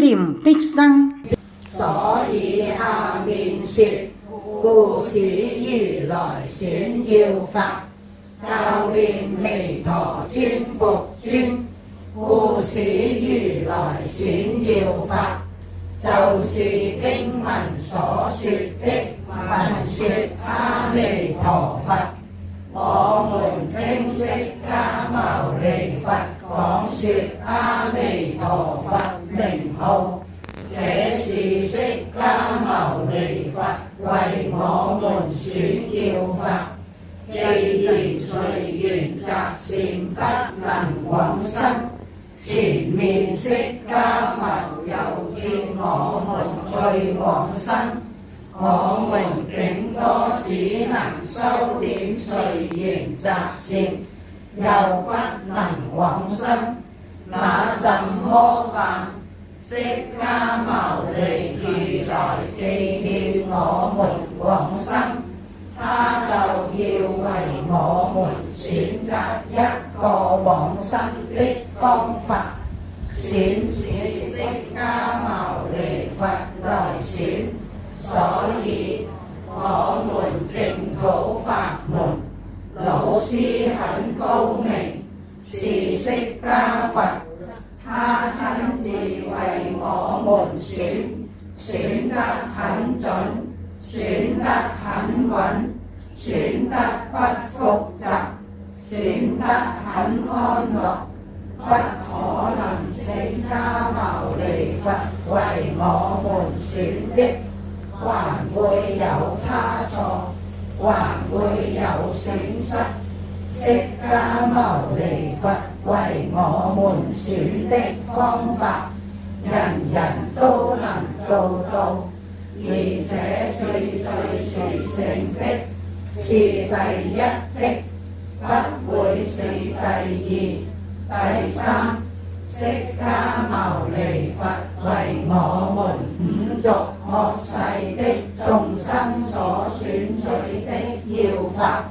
念必生。所以下面說，故使如來選要法，教念彌陀尊復尊。故使如來選要法，就是經文所說的聞說阿彌陀佛。我們聽釋迦牟尼佛講說阿彌陀佛名號，這是釋迦牟尼佛為我們選要法。既然隨緣擇善不能往生，前面釋迦佛又叫我們去往生，我們頂多只能修點隨緣擇善，又不能往生，那怎麼辦？釋迦牟尼如來既叫我們往生，他就要為我們選擇一個往生的方法，選釋迦牟尼佛來選。所以我們淨土法門老師很高明，是釋迦佛，他親自為我們選得很準，選得很穩，選得不複雜，選得很安樂。不可能釋迦牟尼佛為我們選的，還會有差錯，還會有損失。釋迦牟尼佛為我們選的方法，人人都能做到，而且最殊勝的，是第一的，不會是第二、第三。釋迦牟尼佛為我們五濁惡世的眾生所選取的要法，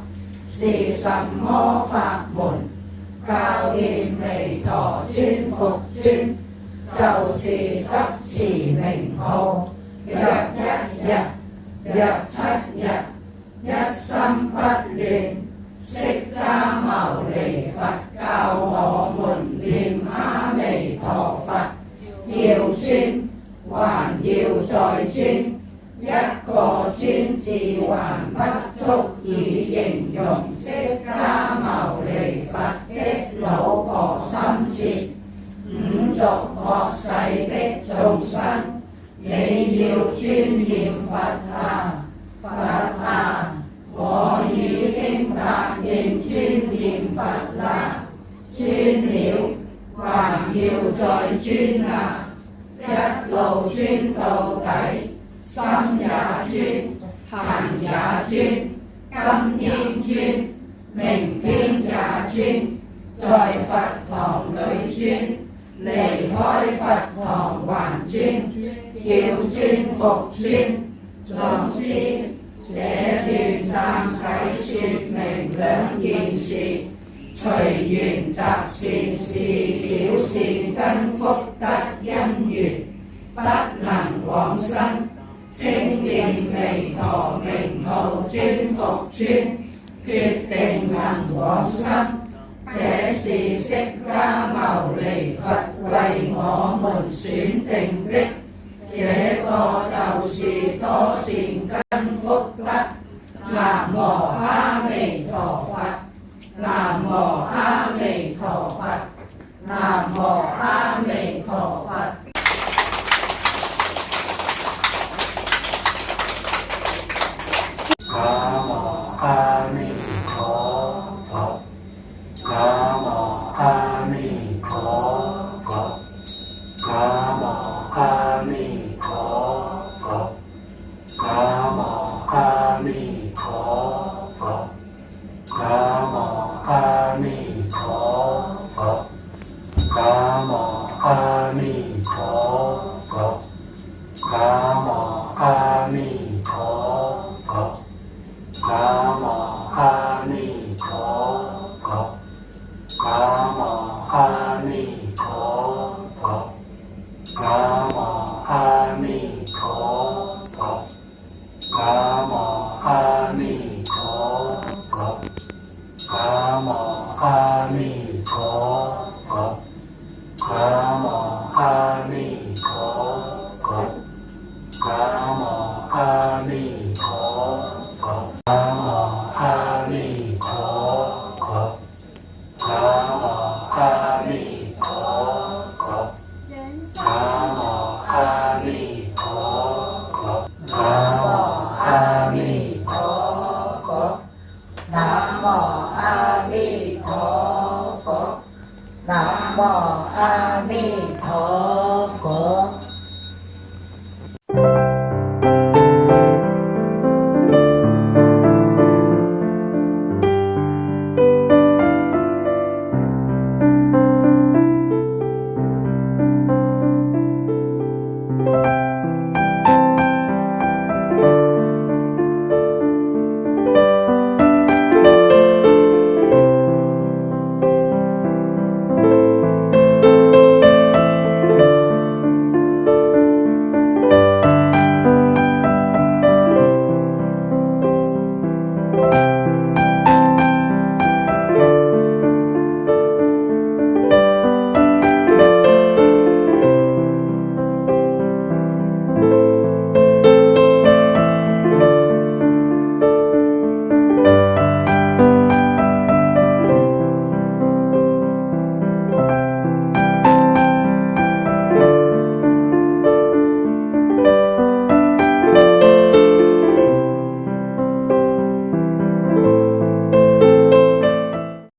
是什麼法門？教念彌陀尊復尊，就是執持名號，若一日，若7日，一心不亂。釋迦牟尼佛教我們念阿彌陀佛，要尊，還要再尊，一個尊字還不足以形容釋迦牟尼佛的老婆心切。五濁惡世的眾生，你要尊念佛啊，佛啊！我已經答應尊念佛啦，尊了，還要再尊啊！一路尊到底，心也尊，行也尊，今天尊，明天也尊，在佛堂裏尊，離開佛堂還尊，叫尊復尊。總之，這段暫解說明兩件事：隨緣擇善是小善根福德因緣，不能往生。稱念彌陀名號尊復尊，決定能往生。這是釋迦牟尼佛為我們選定的。這個就是多善根福德。南無阿彌陀佛，南無阿彌陀佛，南無阿彌陀佛。南無阿彌陀佛，南無阿彌陀佛，南無阿彌陀佛，南無阿彌陀佛，南無阿彌陀佛，南無阿彌。โมอามิโทโฟนะโมอามิโทโฟ